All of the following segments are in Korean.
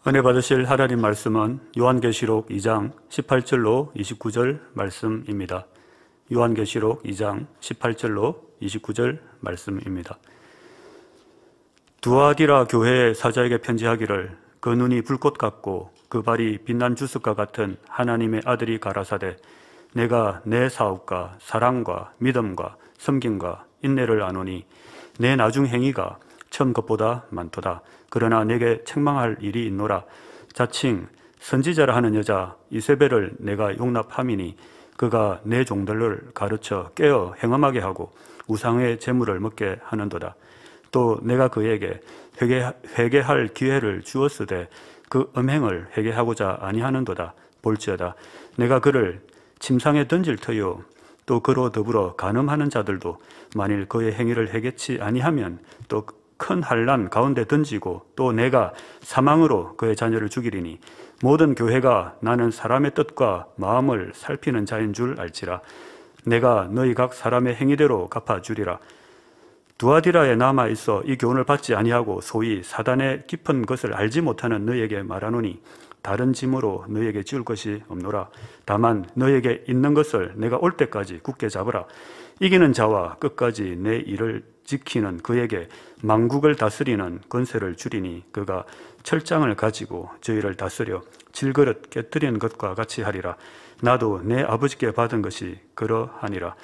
은혜 받으실 하나님 말씀은 요한계시록 2장 18절로 29절 말씀입니다. 요한계시록 2장 18절로 29절 말씀입니다. 두아디라 교회의 사자에게 편지하기를 그 눈이 불꽃 같고 그 발이 빛난 주석과 같은 하나님의 아들이 가라사대 내가 내 사업과 사랑과 믿음과 섬김과 인내를 아노니 내 나중 행위가 처음 것보다 많도다. 그러나 내게 책망할 일이 있노라. 자칭 선지자라 하는 여자 이세벨을 내가 용납함이니 그가 내 종들을 가르쳐 깨어 행음하게 하고 우상의 재물을 먹게 하는도다. 또 내가 그에게 회개할 기회를 주었으되 그 음행을 회개하고자 아니하는도다. 볼지어다 내가 그를 침상에 던질 터요 또 그로 더불어 간음하는 자들도 만일 그의 행위를 회개치 아니하면 또 큰 환난 가운데 던지고 또 내가 사망으로 그의 자녀를 죽이리니 모든 교회가 나는 사람의 뜻과 마음을 살피는 자인 줄 알지라. 내가 너희 각 사람의 행위대로 갚아주리라. 두아디라에 남아있어 이 교훈을 받지 아니하고 소위 사단의 깊은 것을 알지 못하는 너희에게 말하노니 다른 짐으로 너희에게 지울 것이 없노라. 다만 너희에게 있는 것을 내가 올 때까지 굳게 잡으라. 이기는 자와 끝까지 내 일을 지키는 그에게 만국을 다스리는 권세를 주리니 그가 철장을 가지고 저희를 다스려 질그릇 깨뜨리는 것과 같이 하리라. 나도 내 아버지께 받은 것이 그러하니라.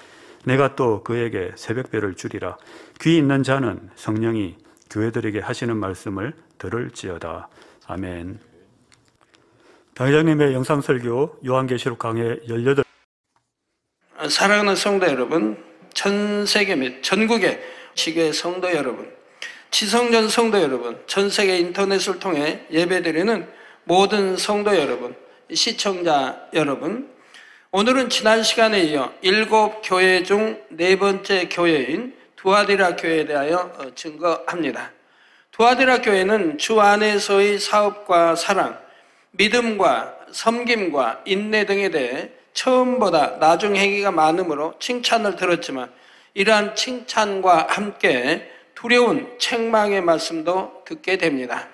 내가 또 그에게 새벽별을 주리라. 귀 있는 자는 성령이 교회들에게 하시는 말씀을 들을지어다. 아멘. 당회장님의 영상설교 요한계시록 강해 18. 사랑하는 성도 여러분, 전 세계 및 전국의 지교회 성도 여러분, 지성전 성도 여러분, 전 세계 인터넷을 통해 예배드리는 모든 성도 여러분, 시청자 여러분, 오늘은 지난 시간에 이어 7교회 중 4번째 교회인 두아디라 교회에 대하여 증거합니다. 두아디라 교회는 주 안에서의 사업과 사랑, 믿음과 섬김과 인내 등에 대해 처음보다 나중 행위가 많으므로 칭찬을 들었지만 이러한 칭찬과 함께 두려운 책망의 말씀도 듣게 됩니다.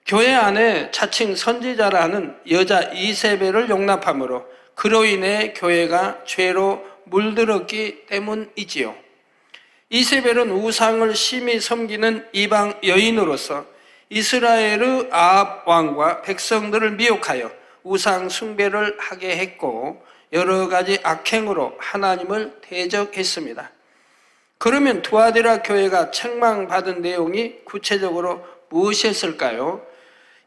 교회 안에 자칭 선지자라 하는 여자 이세벨을 용납함으로 그로 인해 교회가 죄로 물들었기 때문이지요. 이세벨은 우상을 심히 섬기는 이방 여인으로서 이스라엘의 아합 왕과 백성들을 미혹하여 우상 숭배를 하게 했고 여러 가지 악행으로 하나님을 대적했습니다. 그러면 두아디라 교회가 책망받은 내용이 구체적으로 무엇이었을까요?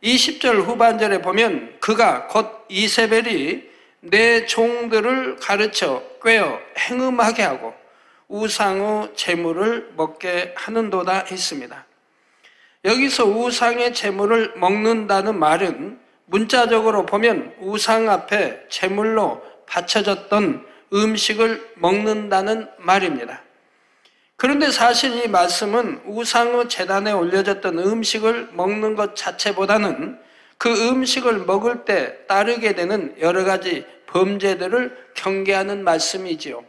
20절 후반절에 보면 그가 곧 이세벨이 내 종들을 가르쳐 꿰어 행음하게 하고 우상의 재물을 먹게 하는도다 했습니다. 여기서 우상의 재물을 먹는다는 말은 문자적으로 보면 우상 앞에 제물로 바쳐졌던 음식을 먹는다는 말입니다. 그런데 사실 이 말씀은 우상의 제단에 올려졌던 음식을 먹는 것 자체보다는 그 음식을 먹을 때 따르게 되는 여러 가지 범죄들을 경계하는 말씀이지요.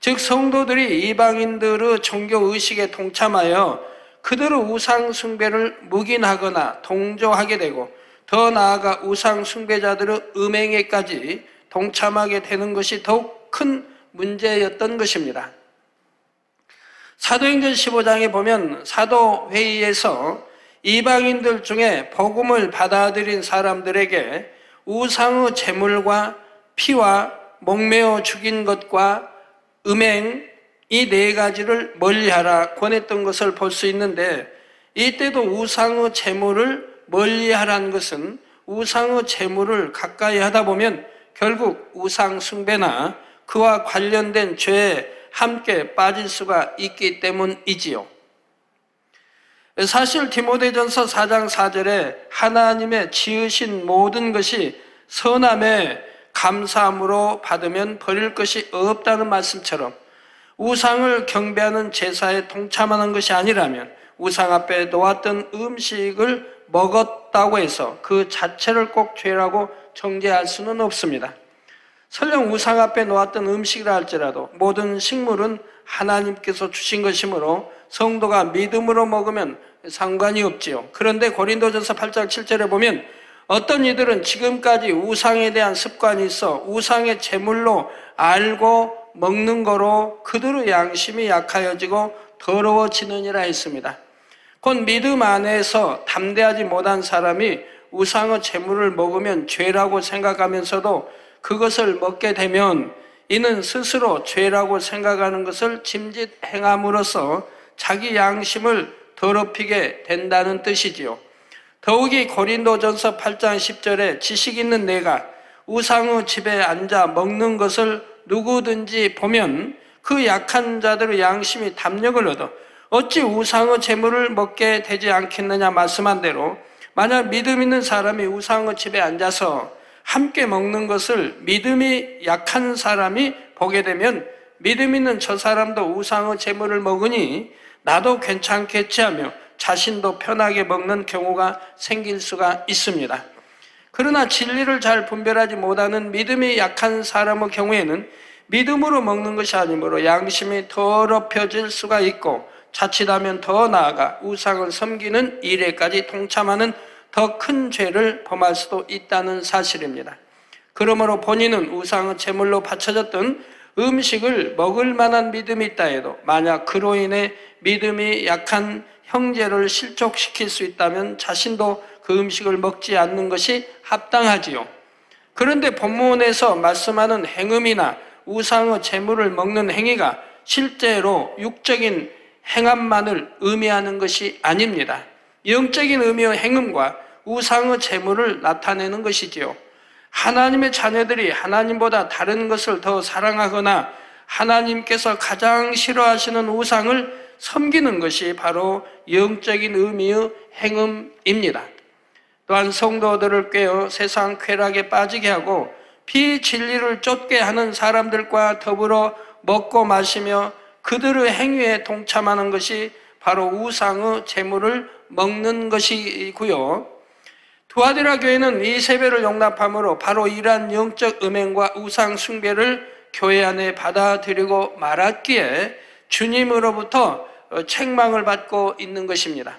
즉 성도들이 이방인들의 종교의식에 동참하여 그들의 우상 숭배를 묵인하거나 동조하게 되고 더 나아가 우상 숭배자들의 음행에까지 동참하게 되는 것이 더욱 큰 문제였던 것입니다. 사도행전 15장에 보면 사도회의에서 이방인들 중에 복음을 받아들인 사람들에게 우상의 제물과 피와 목매어 죽인 것과 음행 이 4가지를 멀리하라 권했던 것을 볼 수 있는데 이때도 우상의 제물을 멀리하라는 것은 우상의 제물을 가까이 하다 보면 결국 우상 숭배나 그와 관련된 죄에 함께 빠질 수가 있기 때문이지요. 사실 디모데전서 4장 4절에 하나님의 지으신 모든 것이 선함에 감사함으로 받으면 버릴 것이 없다는 말씀처럼 우상을 경배하는 제사에 동참하는 것이 아니라면 우상 앞에 놓았던 음식을 먹었다고 해서 그 자체를 꼭 죄라고 정죄할 수는 없습니다. 설령 우상 앞에 놓았던 음식이라 할지라도 모든 식물은 하나님께서 주신 것이므로 성도가 믿음으로 먹으면 상관이 없지요. 그런데 고린도전서 8장 7절에 보면 어떤 이들은 지금까지 우상에 대한 습관이 있어 우상의 제물로 알고 먹는 거로 그들의 양심이 약하여지고 더러워지느니라 했습니다. 곧 믿음 안에서 담대하지 못한 사람이 우상의 제물을 먹으면 죄라고 생각하면서도 그것을 먹게 되면 이는 스스로 죄라고 생각하는 것을 짐짓 행함으로써 자기 양심을 더럽히게 된다는 뜻이지요. 더욱이 고린도전서 8장 10절에 지식 있는 내가 우상의 집에 앉아 먹는 것을 누구든지 보면 그 약한 자들의 양심이 담력을 얻어 어찌 우상의 제물을 먹게 되지 않겠느냐 말씀한 대로 만약 믿음 있는 사람이 우상의 집에 앉아서 함께 먹는 것을 믿음이 약한 사람이 보게 되면 믿음 있는 저 사람도 우상의 제물을 먹으니 나도 괜찮겠지 하며 자신도 편하게 먹는 경우가 생길 수가 있습니다. 그러나 진리를 잘 분별하지 못하는 믿음이 약한 사람의 경우에는 믿음으로 먹는 것이 아니므로 양심이 더럽혀질 수가 있고 자칫하면 더 나아가 우상을 섬기는 일에까지 동참하는 더 큰 죄를 범할 수도 있다는 사실입니다. 그러므로 본인은 우상의 제물로 바쳐졌던 음식을 먹을 만한 믿음이 있다 해도 만약 그로 인해 믿음이 약한 형제를 실족시킬 수 있다면 자신도 그 음식을 먹지 않는 것이 합당하지요. 그런데 본문에서 말씀하는 행음이나 우상의 제물을 먹는 행위가 실제로 육적인 행함만을 의미하는 것이 아닙니다. 영적인 의미의 행음과 우상의 제물을 나타내는 것이지요. 하나님의 자녀들이 하나님보다 다른 것을 더 사랑하거나 하나님께서 가장 싫어하시는 우상을 섬기는 것이 바로 영적인 의미의 행음입니다. 또한 성도들을 꿰어 세상 쾌락에 빠지게 하고 비진리를 쫓게 하는 사람들과 더불어 먹고 마시며 그들의 행위에 동참하는 것이 바로 우상의 제물을 먹는 것이고요. 두아디라 교회는 이 세배를 용납함으로 바로 이러한 영적 음행과 우상 숭배를 교회 안에 받아들이고 말았기에 주님으로부터 책망을 받고 있는 것입니다.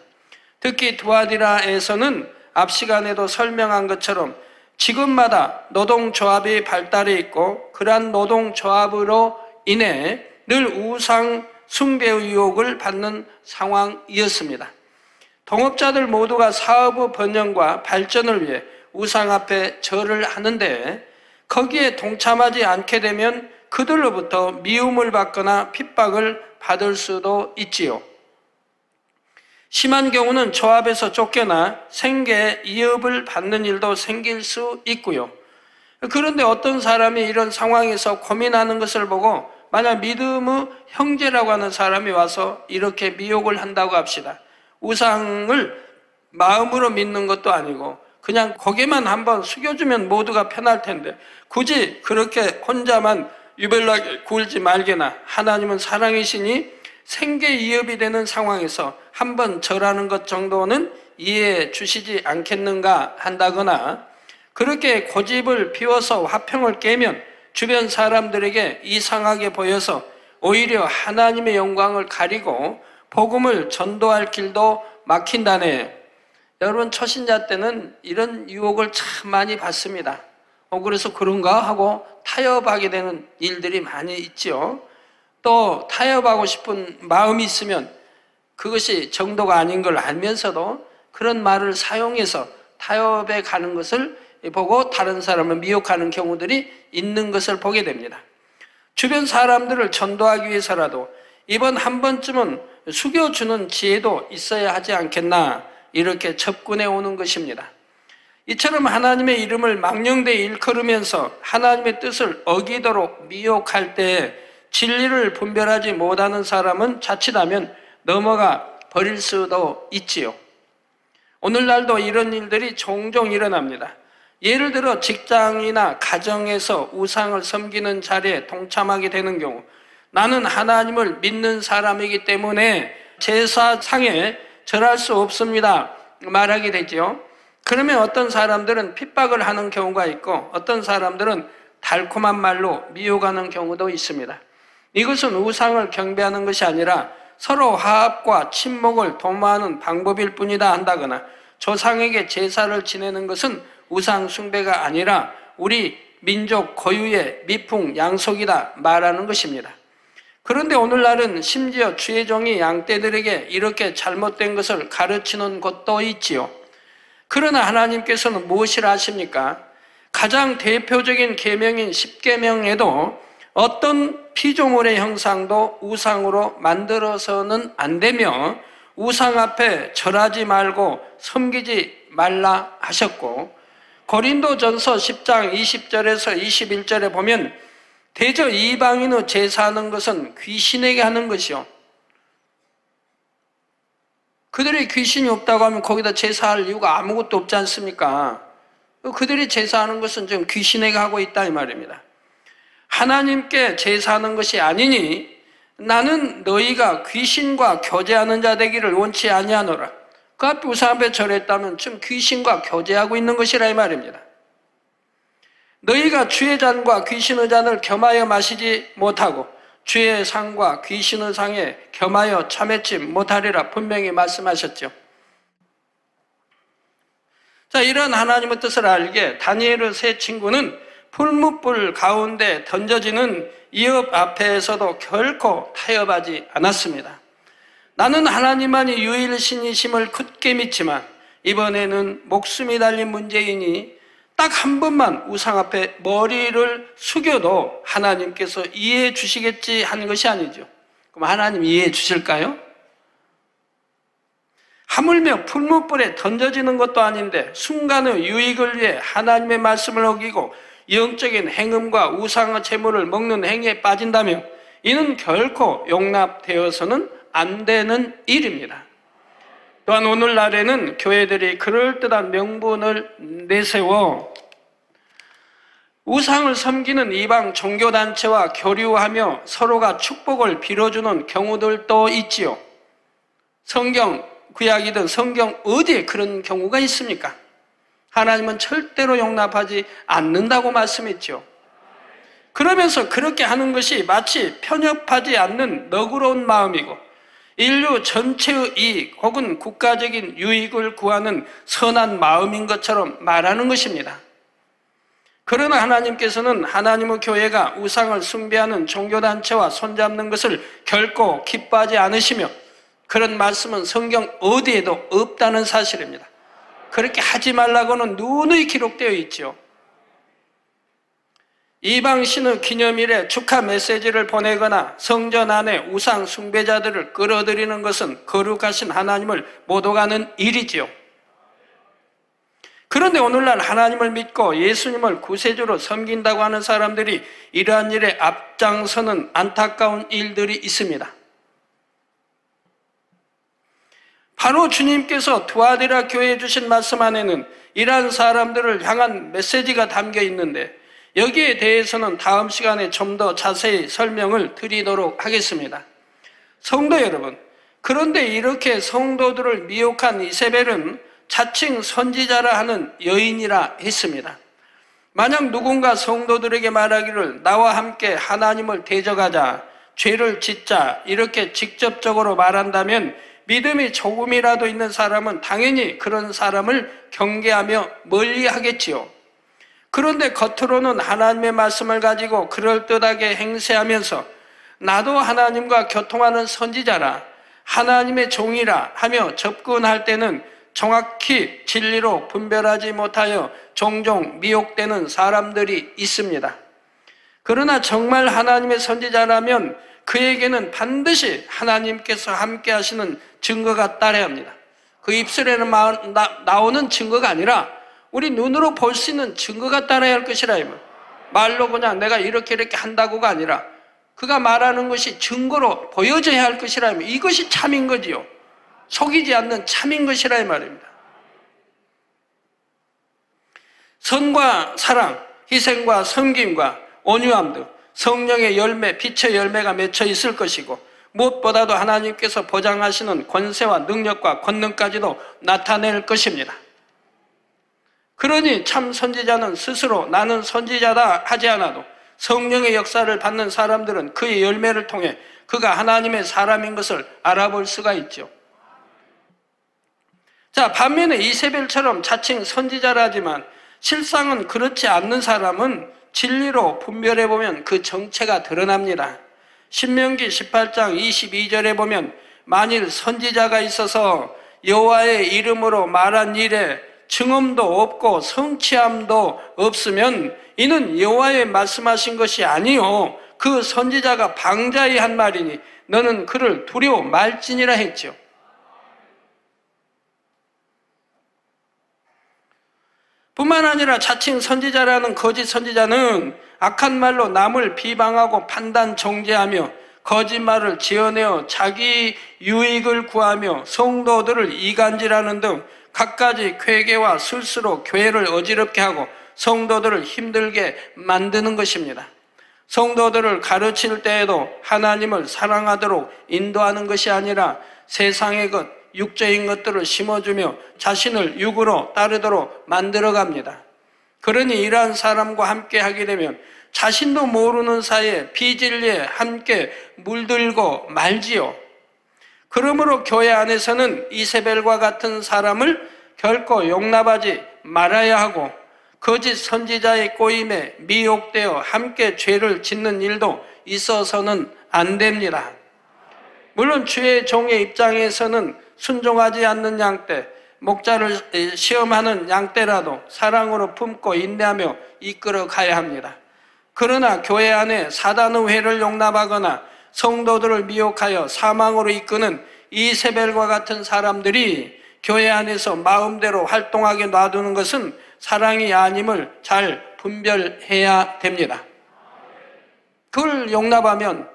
특히 두아디라에서는 앞 시간에도 설명한 것처럼 지금마다 노동조합이 발달해 있고 그러한 노동조합으로 인해 늘 우상 숭배의 유혹을 받는 상황이었습니다. 동업자들 모두가 사업의 번영과 발전을 위해 우상 앞에 절을 하는데 거기에 동참하지 않게 되면 그들로부터 미움을 받거나 핍박을 받을 수도 있지요. 심한 경우는 조합에서 쫓겨나 생계 이업을 받는 일도 생길 수 있고요. 그런데 어떤 사람이 이런 상황에서 고민하는 것을 보고 만약 믿음의 형제라고 하는 사람이 와서 이렇게 미혹을 한다고 합시다. 우상을 마음으로 믿는 것도 아니고 그냥 고개만 한번 숙여주면 모두가 편할 텐데 굳이 그렇게 혼자만 유별나게 굴지 말게나 하나님은 사랑이시니 생계 이업이 되는 상황에서 한번 절하는 것 정도는 이해해 주시지 않겠는가 한다거나 그렇게 고집을 피워서 화평을 깨면 주변 사람들에게 이상하게 보여서 오히려 하나님의 영광을 가리고 복음을 전도할 길도 막힌다네. 여러분 초신자 때는 이런 유혹을 참 많이 받습니다. 그래서 그런가 하고 타협하게 되는 일들이 많이 있죠. 또 타협하고 싶은 마음이 있으면 그것이 정도가 아닌 걸 알면서도 그런 말을 사용해서 타협에 가는 것을 보고 다른 사람을 미혹하는 경우들이 있는 것을 보게 됩니다. 주변 사람들을 전도하기 위해서라도 이번 한 번쯤은 숙여주는 지혜도 있어야 하지 않겠나 이렇게 접근해 오는 것입니다. 이처럼 하나님의 이름을 망령되이 일컬으면서 하나님의 뜻을 어기도록 미혹할 때 진리를 분별하지 못하는 사람은 자칫하면 넘어가 버릴 수도 있지요. 오늘날도 이런 일들이 종종 일어납니다. 예를 들어 직장이나 가정에서 우상을 섬기는 자리에 동참하게 되는 경우 나는 하나님을 믿는 사람이기 때문에 제사상에 절할 수 없습니다 말하게 되죠. 그러면 어떤 사람들은 핍박을 하는 경우가 있고 어떤 사람들은 달콤한 말로 미혹하는 경우도 있습니다. 이것은 우상을 경배하는 것이 아니라 서로 화합과 친목을 도모하는 방법일 뿐이다 한다거나 조상에게 제사를 지내는 것은 우상 숭배가 아니라 우리 민족 고유의 미풍양속이다 말하는 것입니다. 그런데 오늘날은 심지어 주의 종이 양떼들에게 이렇게 잘못된 것을 가르치는 곳도 있지요. 그러나 하나님께서는 무엇이라 하십니까? 가장 대표적인 계명인 십계명에도 어떤 피조물의 형상도 우상으로 만들어서는 안 되며 우상 앞에 절하지 말고 섬기지 말라 하셨고, 고린도전서 10장 20절에서 21절에 보면 대저 이방인의 제사하는 것은 귀신에게 하는 것이요, 그들이 귀신이 없다고 하면 거기다 제사할 이유가 아무것도 없지 않습니까? 그들이 제사하는 것은 지금 귀신에게 하고 있다 이 말입니다. 하나님께 제사하는 것이 아니니 나는 너희가 귀신과 교제하는 자 되기를 원치 아니하노라. 그 앞에 우상 앞에 절했다면 지금 귀신과 교제하고 있는 것이라 이 말입니다. 너희가 주의 잔과 귀신의 잔을 겸하여 마시지 못하고 주의 상과 귀신의 상에 겸하여 참회치 못하리라 분명히 말씀하셨죠. 자, 이런 하나님의 뜻을 알게 다니엘의 세 친구는 풀무불 가운데 던져지는 이업 앞에서도 결코 타협하지 않았습니다. 나는 하나님만이 유일신이심을 굳게 믿지만 이번에는 목숨이 달린 문제이니 딱 한 번만 우상 앞에 머리를 숙여도 하나님께서 이해해 주시겠지 하는 것이 아니죠. 그럼 하나님 이해해 주실까요? 하물며 풀무불에 던져지는 것도 아닌데 순간의 유익을 위해 하나님의 말씀을 어기고 영적인 행음과 우상의 제물을 먹는 행위에 빠진다면 이는 결코 용납되어서는 안 되는 일입니다. 또한 오늘날에는 교회들이 그럴듯한 명분을 내세워 우상을 섬기는 이방 종교단체와 교류하며 서로가 축복을 빌어주는 경우들도 있지요. 성경 구약이든 성경 어디에 그런 경우가 있습니까? 하나님은 절대로 용납하지 않는다고 말씀했죠. 그러면서 그렇게 하는 것이 마치 편협하지 않는 너그러운 마음이고 인류 전체의 이익 혹은 국가적인 유익을 구하는 선한 마음인 것처럼 말하는 것입니다. 그러나 하나님께서는 하나님의 교회가 우상을 숭배하는 종교단체와 손잡는 것을 결코 기뻐하지 않으시며 그런 말씀은 성경 어디에도 없다는 사실입니다. 그렇게 하지 말라고는 누누이 기록되어 있죠. 이방신의 기념일에 축하 메시지를 보내거나 성전 안에 우상 숭배자들을 끌어들이는 것은 거룩하신 하나님을 못 오가는 일이지요. 그런데 오늘날 하나님을 믿고 예수님을 구세주로 섬긴다고 하는 사람들이 이러한 일에 앞장서는 안타까운 일들이 있습니다. 바로 주님께서 투아디라 교회에 주신 말씀 안에는 이러한 사람들을 향한 메시지가 담겨 있는데 여기에 대해서는 다음 시간에 좀 더 자세히 설명을 드리도록 하겠습니다. 성도 여러분, 그런데 이렇게 성도들을 미혹한 이세벨은 자칭 선지자라 하는 여인이라 했습니다. 만약 누군가 성도들에게 말하기를 나와 함께 하나님을 대적하자, 죄를 짓자 이렇게 직접적으로 말한다면 믿음이 조금이라도 있는 사람은 당연히 그런 사람을 경계하며 멀리하겠지요. 그런데 겉으로는 하나님의 말씀을 가지고 그럴듯하게 행세하면서 나도 하나님과 교통하는 선지자라, 하나님의 종이라 하며 접근할 때는 정확히 진리로 분별하지 못하여 종종 미혹되는 사람들이 있습니다. 그러나 정말 하나님의 선지자라면 그에게는 반드시 하나님께서 함께 하시는 증거가 따라야 합니다. 그 입술에는 나오는 증거가 아니라 우리 눈으로 볼 수 있는 증거가 따라야 할 것이라. 말로 그냥 내가 이렇게 한다고가 아니라 그가 말하는 것이 증거로 보여져야 할 것이라. 이것이 참인 거지요. 속이지 않는 참인 것이라 이 말입니다. 선과 사랑, 희생과 섬김과 온유함 등 성령의 열매, 빛의 열매가 맺혀 있을 것이고 무엇보다도 하나님께서 보장하시는 권세와 능력과 권능까지도 나타낼 것입니다. 그러니 참 선지자는 스스로 나는 선지자다 하지 않아도 성령의 역사를 받는 사람들은 그의 열매를 통해 그가 하나님의 사람인 것을 알아볼 수가 있죠. 자, 반면에 이세벨처럼 자칭 선지자라지만 실상은 그렇지 않는 사람은 진리로 분별해보면 그 정체가 드러납니다. 신명기 18장 22절에 보면 만일 선지자가 있어서 여호와의 이름으로 말한 일에 증언도 없고 성취함도 없으면 이는 여호와의 말씀하신 것이 아니요 그 선지자가 방자히 한 말이니 너는 그를 두려워 말지니라 했죠. 뿐만 아니라 자칭 선지자라는 거짓 선지자는 악한 말로 남을 비방하고 판단 정죄하며 거짓말을 지어내어 자기 유익을 구하며 성도들을 이간질하는 등 갖가지 괴계와 술수로 교회를 어지럽게 하고 성도들을 힘들게 만드는 것입니다. 성도들을 가르칠 때에도 하나님을 사랑하도록 인도하는 것이 아니라 세상의 것, 육적인 것들을 심어주며 자신을 육으로 따르도록 만들어갑니다. 그러니 이러한 사람과 함께 하게 되면 자신도 모르는 사이에 비진리에 함께 물들고 말지요. 그러므로 교회 안에서는 이세벨과 같은 사람을 결코 용납하지 말아야 하고 거짓 선지자의 꼬임에 미혹되어 함께 죄를 짓는 일도 있어서는 안 됩니다. 물론 주의 종의 입장에서는 순종하지 않는 양떼, 목자를 시험하는 양떼라도 사랑으로 품고 인내하며 이끌어 가야 합니다. 그러나 교회 안에 사단의 회를 용납하거나 성도들을 미혹하여 사망으로 이끄는 이세벨과 같은 사람들이 교회 안에서 마음대로 활동하게 놔두는 것은 사랑이 아님을 잘 분별해야 됩니다. 그걸 용납하면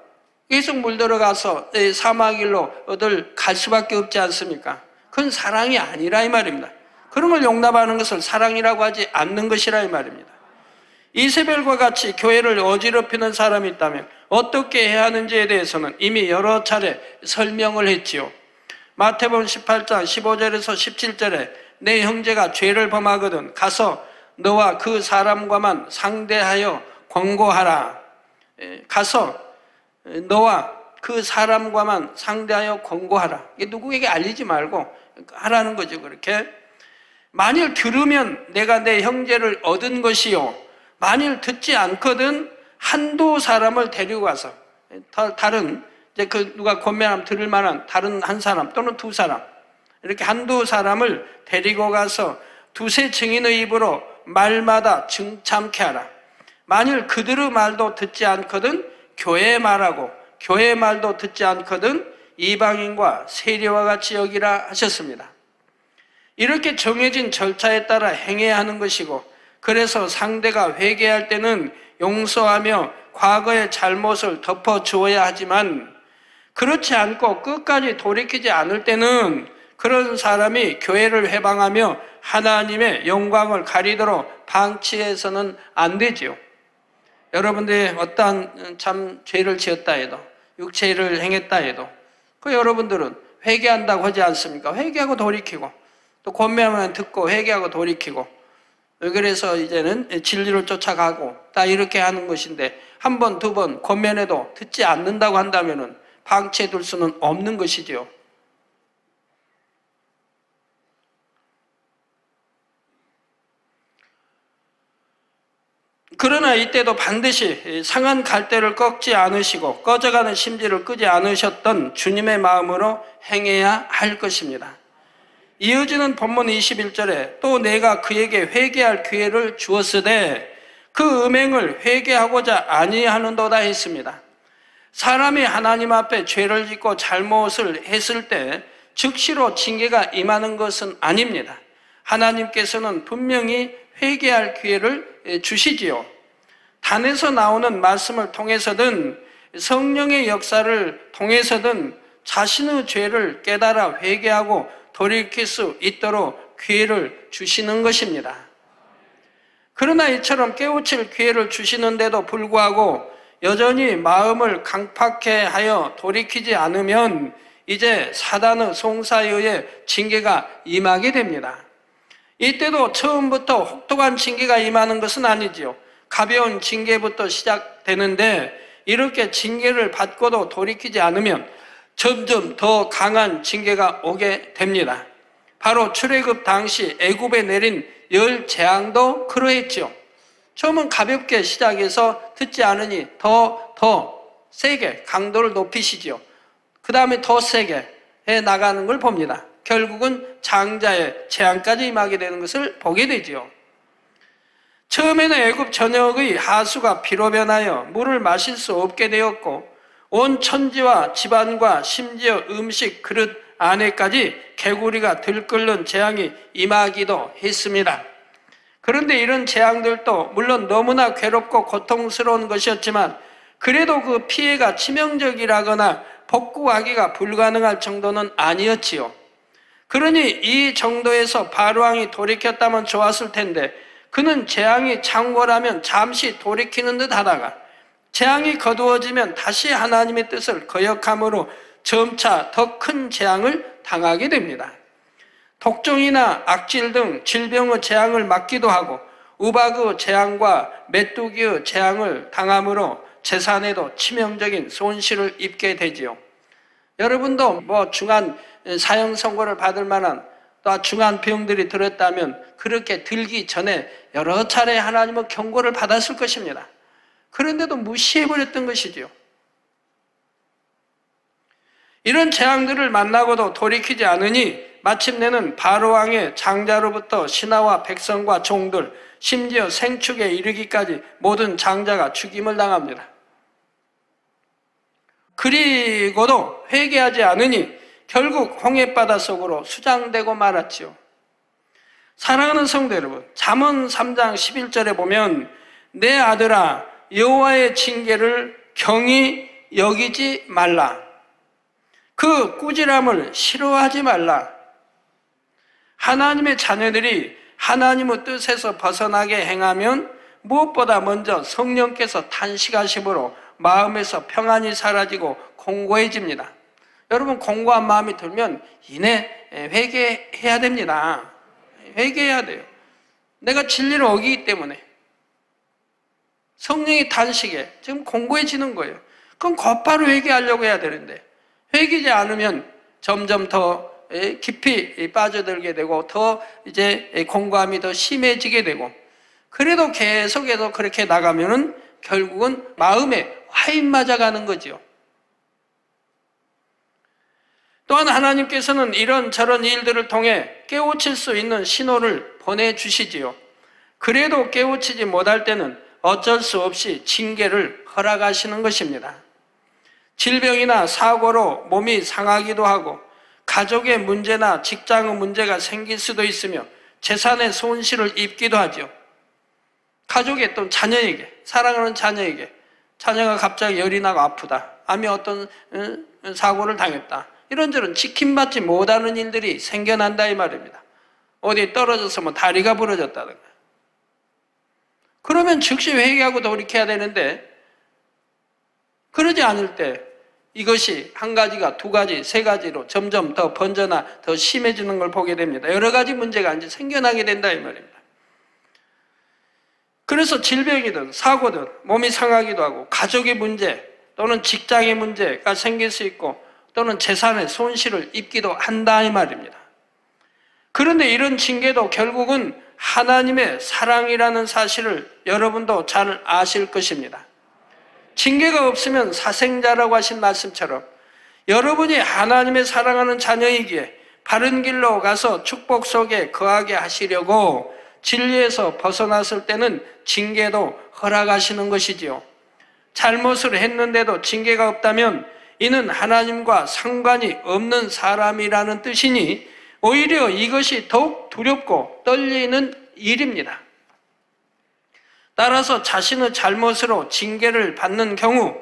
계속 물들어가서 사망길로 어딜 갈 수밖에 없지 않습니까? 그건 사랑이 아니라 이 말입니다. 그런 걸 용납하는 것을 사랑이라고 하지 않는 것이라 이 말입니다. 이세벨과 같이 교회를 어지럽히는 사람이 있다면 어떻게 해야 하는지에 대해서는 이미 여러 차례 설명을 했지요. 마태복음 18장 15절에서 17절에 내 형제가 죄를 범하거든 가서 너와 그 사람과만 상대하여 권고하라. 가서 너와 그 사람과만 상대하여 권고하라. 누구에게 알리지 말고 하라는 거죠. 그렇게 만일 들으면 내가 내 형제를 얻은 것이요 만일 듣지 않거든 한두 사람을 데리고 가서 다른 이제 그 누가 권면하면 들을 만한 다른 한 사람 또는 두 사람 이렇게 한두 사람을 데리고 가서 두세 증인의 입으로 말마다 증참케 하라. 만일 그들의 말도 듣지 않거든 교회의 말하고 교회의 말도 듣지 않거든 이방인과 세리와 같이 여기라 하셨습니다. 이렇게 정해진 절차에 따라 행해야 하는 것이고 그래서 상대가 회개할 때는 용서하며 과거의 잘못을 덮어주어야 하지만 그렇지 않고 끝까지 돌이키지 않을 때는 그런 사람이 교회를 회방하며 하나님의 영광을 가리도록 방치해서는 안 되지요. 여러분들이 어떠한 참 죄를 지었다 해도 육체를 행했다 해도 그 여러분들은 회개한다고 하지 않습니까? 회개하고 돌이키고 또 권면하면 듣고 회개하고 돌이키고 그래서 이제는 진리를 쫓아가고 다 이렇게 하는 것인데 한 번, 두 번 권면해도 듣지 않는다고 한다면 방치해 둘 수는 없는 것이지요. 그러나 이때도 반드시 상한 갈대를 꺾지 않으시고 꺼져가는 심지를 끄지 않으셨던 주님의 마음으로 행해야 할 것입니다. 이어지는 본문 21절에 또 내가 그에게 회개할 기회를 주었으되 그 음행을 회개하고자 아니하는도다 했습니다. 사람이 하나님 앞에 죄를 짓고 잘못을 했을 때 즉시로 징계가 임하는 것은 아닙니다. 하나님께서는 분명히 회개할 기회를 주시지요. 단에서 나오는 말씀을 통해서든 성령의 역사를 통해서든 자신의 죄를 깨달아 회개하고 돌이킬 수 있도록 기회를 주시는 것입니다. 그러나 이처럼 깨우칠 기회를 주시는데도 불구하고 여전히 마음을 강팍해 하여 돌이키지 않으면 이제 사단의 송사에 의해 징계가 임하게 됩니다. 이때도 처음부터 혹독한 징계가 임하는 것은 아니지요. 가벼운 징계부터 시작되는데 이렇게 징계를 받고도 돌이키지 않으면 점점 더 강한 징계가 오게 됩니다. 바로 출애굽 당시 애굽에 내린 10재앙도 그러했죠. 처음은 가볍게 시작해서 듣지 않으니 더 세게 강도를 높이시죠. 그 다음에 더 세게 해 나가는 걸 봅니다. 결국은 장자의 재앙까지 임하게 되는 것을 보게 되지요. 처음에는 애굽 전역의 하수가 피로 변하여 물을 마실 수 없게 되었고 온 천지와 집안과 심지어 음식 그릇 안에까지 개구리가 들끓는 재앙이 임하기도 했습니다. 그런데 이런 재앙들도 물론 너무나 괴롭고 고통스러운 것이었지만 그래도 그 피해가 치명적이라거나 복구하기가 불가능할 정도는 아니었지요. 그러니 이 정도에서 바로왕이 돌이켰다면 좋았을 텐데 그는 재앙이 창궐하면 잠시 돌이키는 듯 하다가 재앙이 거두어지면 다시 하나님의 뜻을 거역함으로 점차 더 큰 재앙을 당하게 됩니다. 독종이나 악질 등 질병의 재앙을 맞기도 하고 우박의 재앙과 메뚜기의 재앙을 당함으로 재산에도 치명적인 손실을 입게 되지요. 여러분도 중한 사형 선고를 받을 만한 또 중한 병들이 들었다면 그렇게 들기 전에 여러 차례 하나님의 경고를 받았을 것입니다. 그런데도 무시해버렸던 것이지요. 이런 재앙들을 만나고도 돌이키지 않으니 마침내는 바로왕의 장자로부터 신하와 백성과 종들, 심지어 생축에 이르기까지 모든 장자가 죽임을 당합니다. 그리고도 회개하지 않으니 결국 홍해바다 속으로 수장되고 말았지요. 사랑하는 성도 여러분, 잠언 3장 11절에 보면 내 아들아 여호와의 징계를 경히 여기지 말라. 그 꾸지람을 싫어하지 말라. 하나님의 자녀들이 하나님의 뜻에서 벗어나게 행하면 무엇보다 먼저 성령께서 탄식하심으로 마음에서 평안이 사라지고 공고해집니다. 여러분, 공고한 마음이 들면 이내 회개해야 됩니다. 회개해야 돼요. 내가 진리를 어기기 때문에 성령이 탄식해 지금 공고해지는 거예요. 그럼 곧바로 회개하려고 해야 되는데 회개하지 않으면 점점 더 깊이 빠져들게 되고 더 이제 공고함이 더 심해지게 되고 그래도 계속해서 그렇게 나가면은 결국은 마음에 화인 맞아가는 거죠. 또한 하나님께서는 이런저런 일들을 통해 깨우칠 수 있는 신호를 보내주시지요. 그래도 깨우치지 못할 때는 어쩔 수 없이 징계를 허락하시는 것입니다. 질병이나 사고로 몸이 상하기도 하고 가족의 문제나 직장의 문제가 생길 수도 있으며 재산의 손실을 입기도 하죠. 가족의 또 자녀에게, 사랑하는 자녀에게 자녀가 갑자기 열이 나고 아프다, 암이 어떤 사고를 당했다, 이런저런 지킴받지 못하는 일들이 생겨난다 이 말입니다. 어디에 떨어져서 다리가 부러졌다든가. 그러면 즉시 회개하고 돌이켜야 되는데 그러지 않을 때 이것이 한 가지가 두 가지, 세 가지로 점점 더 번져나 더 심해지는 걸 보게 됩니다. 여러 가지 문제가 이제 생겨나게 된다 이 말입니다. 그래서 질병이든 사고든 몸이 상하기도 하고 가족의 문제 또는 직장의 문제가 생길 수 있고 또는 재산의 손실을 입기도 한다 이 말입니다. 그런데 이런 징계도 결국은 하나님의 사랑이라는 사실을 여러분도 잘 아실 것입니다. 징계가 없으면 사생자라고 하신 말씀처럼 여러분이 하나님의 사랑하는 자녀이기에 바른 길로 가서 축복 속에 거하게 하시려고 진리에서 벗어났을 때는 징계도 허락하시는 것이지요. 잘못을 했는데도 징계가 없다면 이는 하나님과 상관이 없는 사람이라는 뜻이니 오히려 이것이 더욱 두렵고 떨리는 일입니다. 따라서 자신의 잘못으로 징계를 받는 경우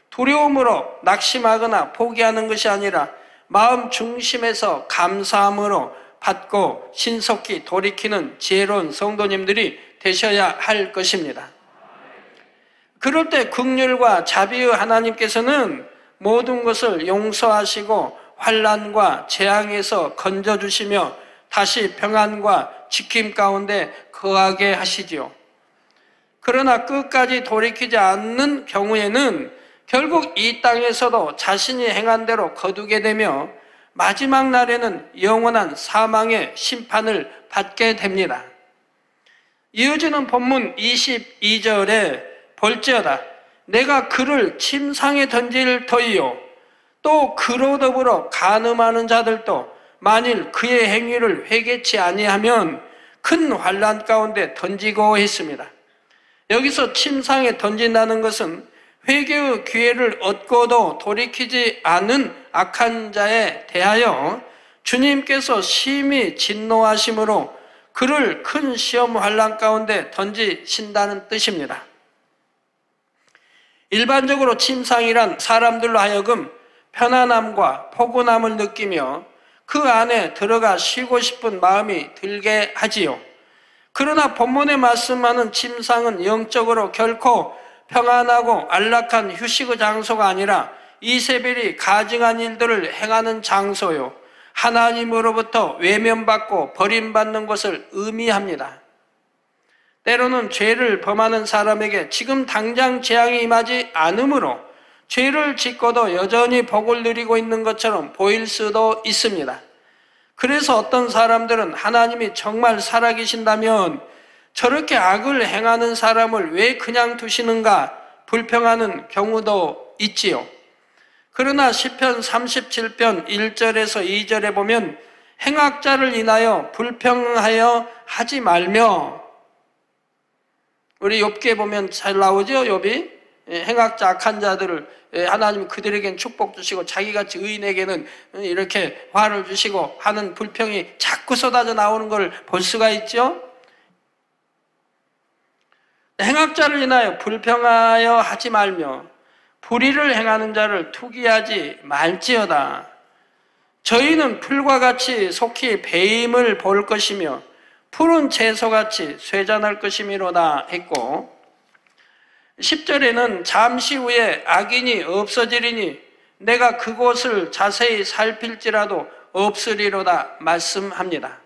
두려움으로 낙심하거나 포기하는 것이 아니라 마음 중심에서 감사함으로 받고 신속히 돌이키는 지혜로운 성도님들이 되셔야 할 것입니다. 그럴 때 긍휼과 자비의 하나님께서는 모든 것을 용서하시고 환난과 재앙에서 건져주시며 다시 평안과 지킴 가운데 거하게 하시지요. 그러나 끝까지 돌이키지 않는 경우에는 결국 이 땅에서도 자신이 행한 대로 거두게 되며 마지막 날에는 영원한 사망의 심판을 받게 됩니다. 이어지는 본문 22절에 볼지어다 내가 그를 침상에 던질 터이요 또 그로 더불어 간음하는 자들도 만일 그의 행위를 회개치 아니하면 큰 환난 가운데 던지고 했습니다. 여기서 침상에 던진다는 것은 회개의 기회를 얻고도 돌이키지 않은 악한 자에 대하여 주님께서 심히 진노하심으로 그를 큰 시험 환난 가운데 던지신다는 뜻입니다. 일반적으로 침상이란 사람들로 하여금 편안함과 포근함을 느끼며 그 안에 들어가 쉬고 싶은 마음이 들게 하지요. 그러나 본문에 말씀하는 침상은 영적으로 결코 평안하고 안락한 휴식의 장소가 아니라 이세벨이 가증한 일들을 행하는 장소요, 하나님으로부터 외면받고 버림받는 것을 의미합니다. 때로는 죄를 범하는 사람에게 지금 당장 재앙이 임하지 않으므로 죄를 짓고도 여전히 복을 누리고 있는 것처럼 보일 수도 있습니다. 그래서 어떤 사람들은 하나님이 정말 살아계신다면 저렇게 악을 행하는 사람을 왜 그냥 두시는가 불평하는 경우도 있지요. 그러나 시편 37편 1절에서 2절에 보면 행악자를 인하여 불평하여 하지 말며, 우리 욥기에 보면 잘 나오죠. 욥이 행악자 악한 자들을 하나님 그들에겐 축복 주시고 자기같이 의인에게는 이렇게 화를 주시고 하는 불평이 자꾸 쏟아져 나오는 걸 볼 수가 있죠. 행악자를 인하여 불평하여 하지 말며 불의를 행하는 자를 투기하지 말지어다. 저희는 풀과 같이 속히 배임을 볼 것이며 푸른 채소같이 쇠잔할 것이미로다 했고, 10절에는 잠시 후에 악인이 없어지리니 내가 그곳을 자세히 살필지라도 없으리로다 말씀합니다.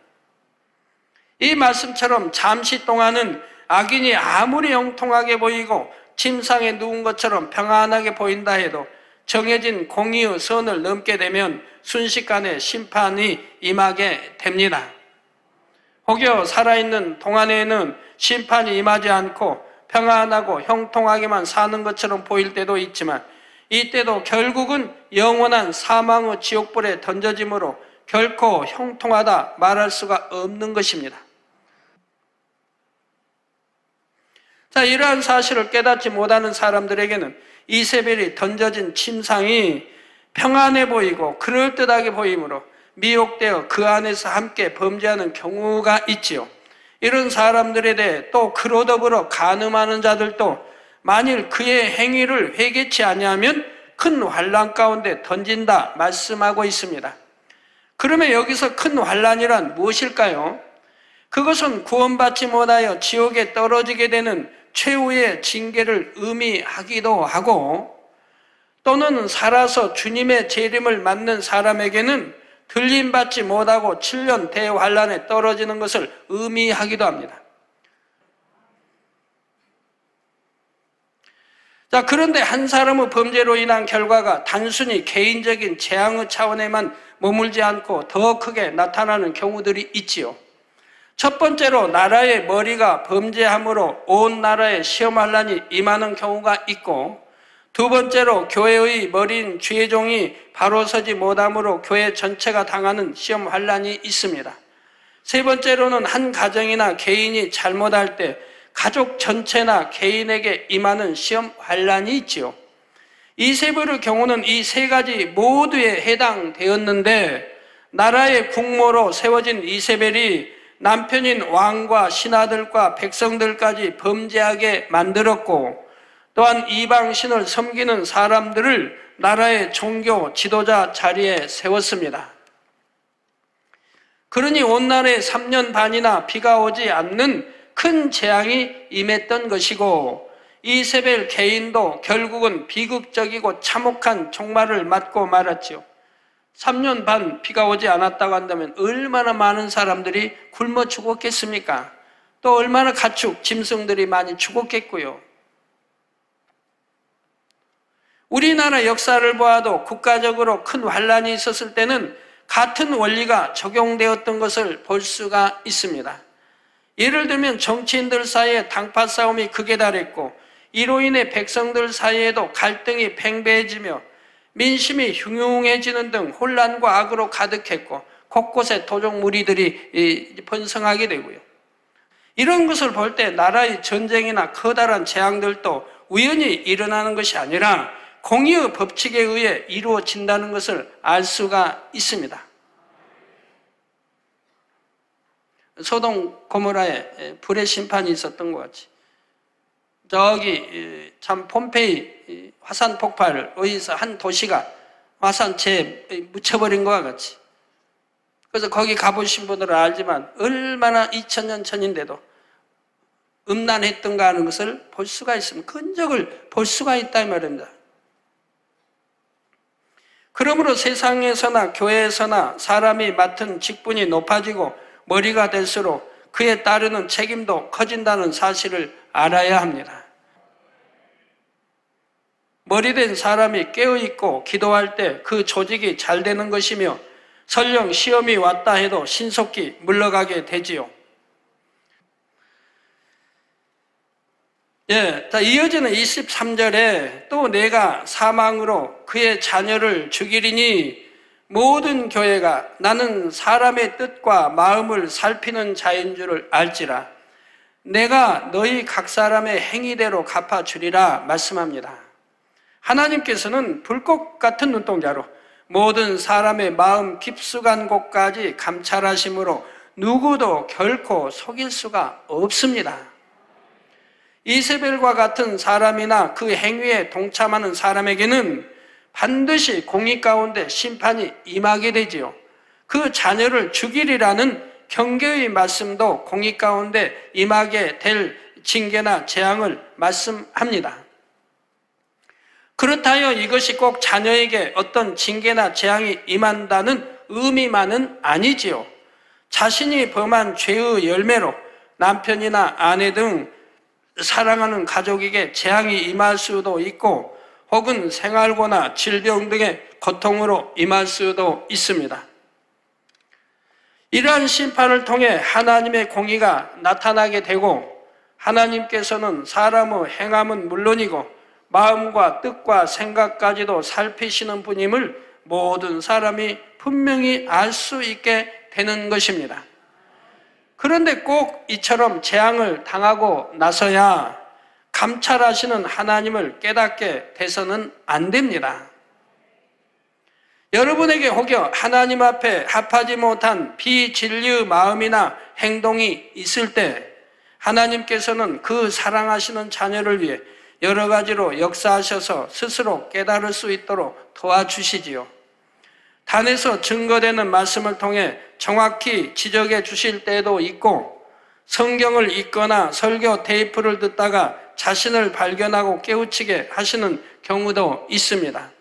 이 말씀처럼 잠시 동안은 악인이 아무리 영통하게 보이고 침상에 누운 것처럼 평안하게 보인다 해도 정해진 공의의 선을 넘게 되면 순식간에 심판이 임하게 됩니다. 혹여 살아있는 동안에는 심판이 임하지 않고 평안하고 형통하게만 사는 것처럼 보일 때도 있지만 이때도 결국은 영원한 사망의 지옥불에 던져짐으로 결코 형통하다 말할 수가 없는 것입니다. 자, 이러한 사실을 깨닫지 못하는 사람들에게는 이세벨이 던져진 침상이 평안해 보이고 그럴듯하게 보이므로 미혹되어 그 안에서 함께 범죄하는 경우가 있지요. 이런 사람들에 대해 또 그로 더불어 간음하는 자들도 만일 그의 행위를 회개치 아니하면 큰 환난 가운데 던진다 말씀하고 있습니다. 그러면 여기서 큰 환난이란 무엇일까요? 그것은 구원받지 못하여 지옥에 떨어지게 되는 최후의 징계를 의미하기도 하고, 또는 살아서 주님의 재림을 맞는 사람에게는 들림받지 못하고 7년 대환란에 떨어지는 것을 의미하기도 합니다. 자, 그런데 한 사람의 범죄로 인한 결과가 단순히 개인적인 재앙의 차원에만 머물지 않고 더 크게 나타나는 경우들이 있지요. 첫 번째로 나라의 머리가 범죄함으로 온 나라에 시험환란이 임하는 경우가 있고, 두 번째로 교회의 머리인 주의종이 바로 서지 못함으로 교회 전체가 당하는 시험환란이 있습니다. 세 번째로는 한 가정이나 개인이 잘못할 때 가족 전체나 개인에게 임하는 시험환란이 있지요. 이세벨의 경우는 이 세 가지 모두에 해당되었는데, 나라의 국모로 세워진 이세벨이 남편인 왕과 신하들과 백성들까지 범죄하게 만들었고, 또한 이방신을 섬기는 사람들을 나라의 종교 지도자 자리에 세웠습니다. 그러니 온 나라에 3년 반이나 비가 오지 않는 큰 재앙이 임했던 것이고, 이세벨 개인도 결국은 비극적이고 참혹한 종말을 맞고 말았지요. 3년 반 비가 오지 않았다고 한다면 얼마나 많은 사람들이 굶어 죽었겠습니까? 또 얼마나 가축, 짐승들이 많이 죽었겠고요. 우리나라 역사를 보아도 국가적으로 큰 환란이 있었을 때는 같은 원리가 적용되었던 것을 볼 수가 있습니다. 예를 들면 정치인들 사이에 당파 싸움이 극에 달했고 이로 인해 백성들 사이에도 갈등이 팽배해지며 민심이 흉흉해지는 등 혼란과 악으로 가득했고 곳곳에 도적 무리들이 번성하게 되고요. 이런 것을 볼 때 나라의 전쟁이나 커다란 재앙들도 우연히 일어나는 것이 아니라 공의의 법칙에 의해 이루어진다는 것을 알 수가 있습니다. 소돔 고모라에 불의 심판이 있었던 것 같이 저기 참 폼페이 화산 폭발을 의해서 한 도시가 화산체에 묻혀버린 것과 같이, 그래서 거기 가보신 분들은 알지만 얼마나 2000년 전인데도 음란했던가 하는 것을 볼 수가 있습니다. 흔적을 볼 수가 있다 이 말입니다. 그러므로 세상에서나 교회에서나 사람이 맡은 직분이 높아지고 머리가 될수록 그에 따르는 책임도 커진다는 사실을 알아야 합니다. 머리된 사람이 깨어있고 기도할 때 그 조직이 잘 되는 것이며 설령 시험이 왔다 해도 신속히 물러가게 되지요. 이어지는 23절에 또 내가 사망으로 그의 자녀를 죽이리니 모든 교회가 나는 사람의 뜻과 마음을 살피는 자인 줄을 알지라. 내가 너희 각 사람의 행위대로 갚아주리라 말씀합니다. 하나님께서는 불꽃 같은 눈동자로 모든 사람의 마음 깊숙한 곳까지 감찰하심으로 누구도 결코 속일 수가 없습니다. 이세벨과 같은 사람이나 그 행위에 동참하는 사람에게는 반드시 공의 가운데 심판이 임하게 되지요. 그 자녀를 죽이리라는 경계의 말씀도 공의 가운데 임하게 될 징계나 재앙을 말씀합니다. 그렇다여 이것이 꼭 자녀에게 어떤 징계나 재앙이 임한다는 의미만은 아니지요. 자신이 범한 죄의 열매로 남편이나 아내 등 사랑하는 가족에게 재앙이 임할 수도 있고 혹은 생활고나 질병 등의 고통으로 임할 수도 있습니다. 이러한 심판을 통해 하나님의 공의가 나타나게 되고 하나님께서는 사람의 행함은 물론이고 마음과 뜻과 생각까지도 살피시는 분임을 모든 사람이 분명히 알 수 있게 되는 것입니다. 그런데 꼭 이처럼 재앙을 당하고 나서야 감찰하시는 하나님을 깨닫게 돼서는 안 됩니다. 여러분에게 혹여 하나님 앞에 합하지 못한 비진리의 마음이나 행동이 있을 때 하나님께서는 그 사랑하시는 자녀를 위해 여러 가지로 역사하셔서 스스로 깨달을 수 있도록 도와주시지요. 단에서 증거되는 말씀을 통해 정확히 지적해 주실 때도 있고 성경을 읽거나 설교 테이프를 듣다가 자신을 발견하고 깨우치게 하시는 경우도 있습니다.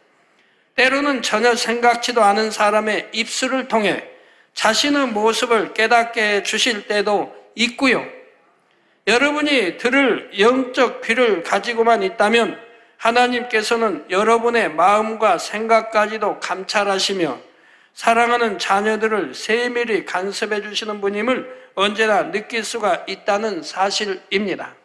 때로는 전혀 생각지도 않은 사람의 입술을 통해 자신의 모습을 깨닫게 해 주실 때도 있고요. 여러분이 들을 영적 귀를 가지고만 있다면 하나님께서는 여러분의 마음과 생각까지도 감찰하시며 사랑하는 자녀들을 세밀히 간섭해 주시는 분임을 언제나 느낄 수가 있다는 사실입니다.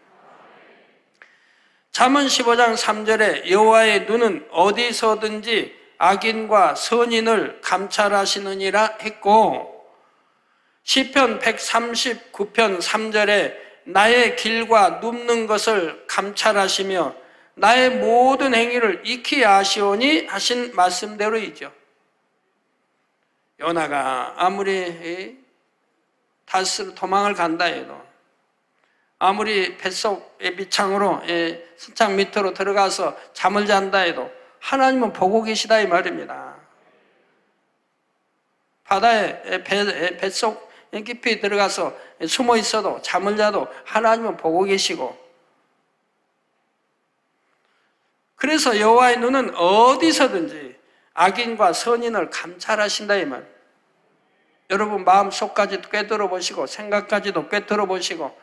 잠언 15장 3절에 여호와의 눈은 어디서든지 악인과 선인을 감찰하시느니라 했고 시편 139편 3절에 나의 길과 눕는 것을 감찰하시며 나의 모든 행위를 익히 아시오니 하신 말씀대로이죠. 요나가 아무리 다스로 도망을 간다 해도 아무리 뱃속의 밑창으로 선창 밑으로 들어가서 잠을 잔다 해도 하나님은 보고 계시다 이 말입니다. 바다에 뱃속 깊이 들어가서 숨어 있어도 잠을 자도 하나님은 보고 계시고 그래서 여호와의 눈은 어디서든지 악인과 선인을 감찰하신다 이 말. 여러분 마음속까지도 꿰뚫어 보시고 생각까지도 꿰뚫어 보시고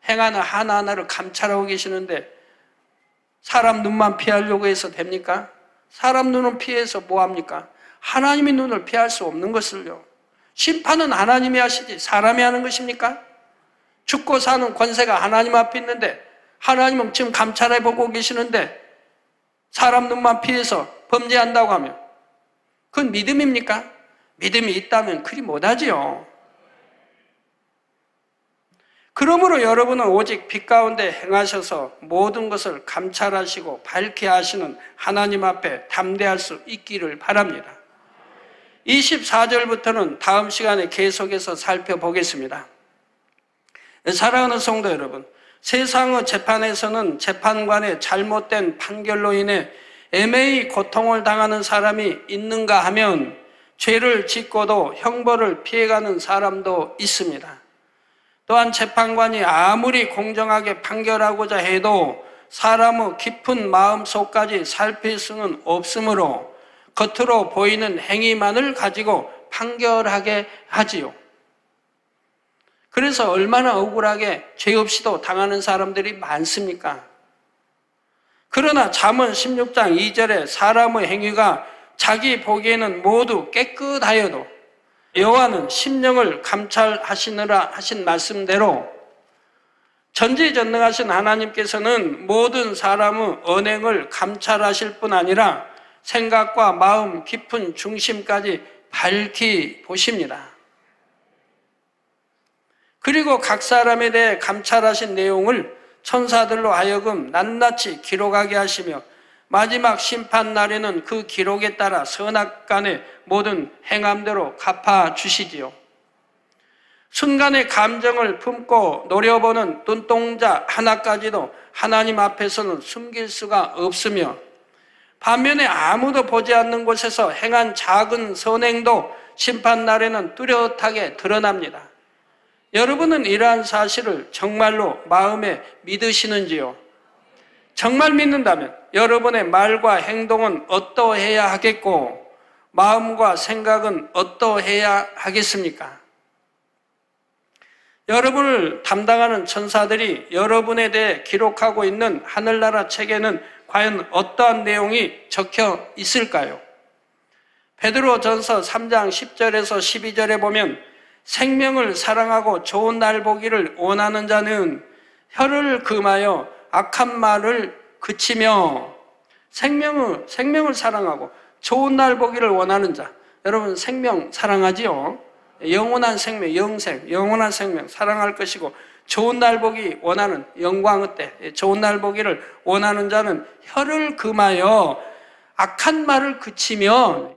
행하는 하나하나를 감찰하고 계시는데 사람 눈만 피하려고 해서 됩니까? 사람 눈은 피해서 뭐합니까? 하나님의 눈을 피할 수 없는 것을요. 심판은 하나님이 하시지 사람이 하는 것입니까? 죽고 사는 권세가 하나님 앞에 있는데 하나님은 지금 감찰해 보고 계시는데 사람 눈만 피해서 범죄한다고 하면 그건 믿음입니까? 믿음이 있다면 그리 못하지요. 그러므로 여러분은 오직 빛 가운데 행하셔서 모든 것을 감찰하시고 밝게 하시는 하나님 앞에 담대할 수 있기를 바랍니다. 24절부터는 다음 시간에 계속해서 살펴보겠습니다. 사랑하는 성도 여러분, 세상의 재판에서는 재판관의 잘못된 판결로 인해 애매히 고통을 당하는 사람이 있는가 하면 죄를 짓고도 형벌을 피해가는 사람도 있습니다. 또한 재판관이 아무리 공정하게 판결하고자 해도 사람의 깊은 마음속까지 살필 수는 없으므로 겉으로 보이는 행위만을 가지고 판결하게 하지요. 그래서 얼마나 억울하게 죄 없이도 당하는 사람들이 많습니까? 그러나 잠언 16장 2절에 사람의 행위가 자기 보기에는 모두 깨끗하여도 여호와는 심령을 감찰하시느라 하신 말씀대로 전지전능하신 하나님께서는 모든 사람의 언행을 감찰하실 뿐 아니라 생각과 마음 깊은 중심까지 밝히 보십니다. 그리고 각 사람에 대해 감찰하신 내용을 천사들로 하여금 낱낱이 기록하게 하시며 마지막 심판 날에는 그 기록에 따라 선악간의 모든 행함대로 갚아주시지요. 순간의 감정을 품고 노려보는 눈동자 하나까지도 하나님 앞에서는 숨길 수가 없으며 반면에 아무도 보지 않는 곳에서 행한 작은 선행도 심판 날에는 뚜렷하게 드러납니다. 여러분은 이러한 사실을 정말로 마음에 믿으시는지요? 정말 믿는다면 여러분의 말과 행동은 어떠해야 하겠고 마음과 생각은 어떠해야 하겠습니까? 여러분을 담당하는 천사들이 여러분에 대해 기록하고 있는 하늘나라 책에는 과연 어떠한 내용이 적혀 있을까요? 베드로전서 3장 10절에서 12절에 보면 생명을 사랑하고 좋은 날 보기를 원하는 자는 혀를 금하여 악한 말을 그치며 생명을 사랑하고 좋은 날 보기를 원하는 자. 여러분 생명 사랑하지요? 영원한 생명, 영원한 생명 사랑할 것이고 좋은 날 보기 원하는 영광의 때 좋은 날 보기를 원하는 자는 혀를 금하여 악한 말을 그치며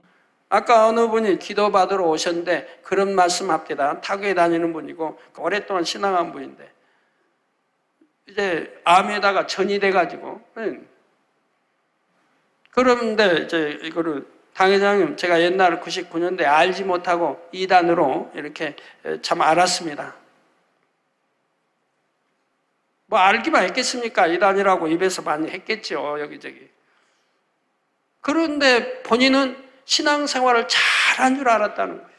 아까 어느 분이 기도받으러 오셨는데 그런 말씀 합니다. 타교에 다니는 분이고 오랫동안 신앙한 분인데 이제 암에다가 전이 돼가지고 그런데 이제 이거를 당회장님 제가 옛날 99년대 알지 못하고 이단으로 이렇게 참 알았습니다. 뭐 알기만 했겠습니까? 이단이라고 입에서 많이 했겠죠 여기저기. 그런데 본인은 신앙생활을 잘한 줄 알았다는 거예요.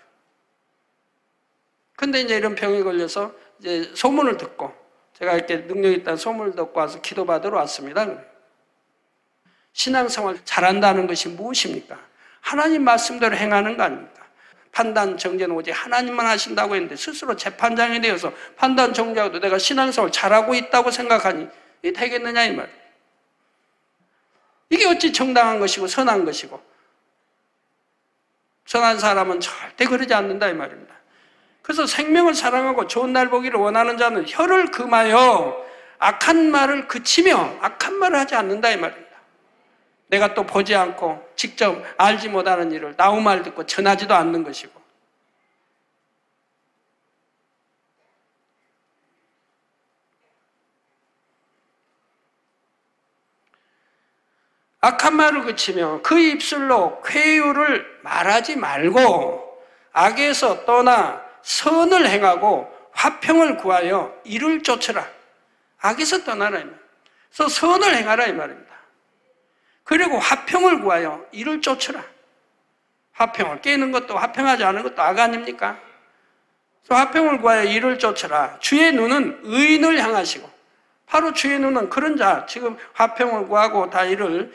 근데 이제 이런 병이 걸려서 이제 소문을 듣고 제가 이렇게 능력이 있다는 소문을 듣고 와서 기도받으러 왔습니다. 신앙생활 잘한다는 것이 무엇입니까? 하나님 말씀대로 행하는 거 아닙니까? 판단 정죄는 오직 하나님만 하신다고 했는데 스스로 재판장이 되어서 판단 정죄하고도 내가 신앙생활 잘하고 있다고 생각하니 이게 되겠느냐 이 말이에요. 이게 어찌 정당한 것이고 선한 것이고 선한 사람은 절대 그러지 않는다 이 말입니다. 그래서 생명을 사랑하고 좋은 날 보기를 원하는 자는 혀를 금하여 악한 말을 그치며 악한 말을 하지 않는다 이 말입니다. 내가 또 보지 않고 직접 알지 못하는 일을 나우 말 듣고 전하지도 않는 것이고 악한 말을 그치며 그 입술로 쾌유를 말하지 말고 악에서 떠나 선을 행하고 화평을 구하여 이를 쫓으라. 악에서 떠나라 이 말. 그래서 선을 행하라 이 말입니다. 그리고 화평을 구하여 이를 쫓으라. 화평을 깨는 것도 화평하지 않은 것도 악 아닙니까? 그래서 화평을 구하여 이를 쫓으라. 주의 눈은 의인을 향하시고 바로 주의 눈은 그런 자, 지금 화평을 구하고 다 이를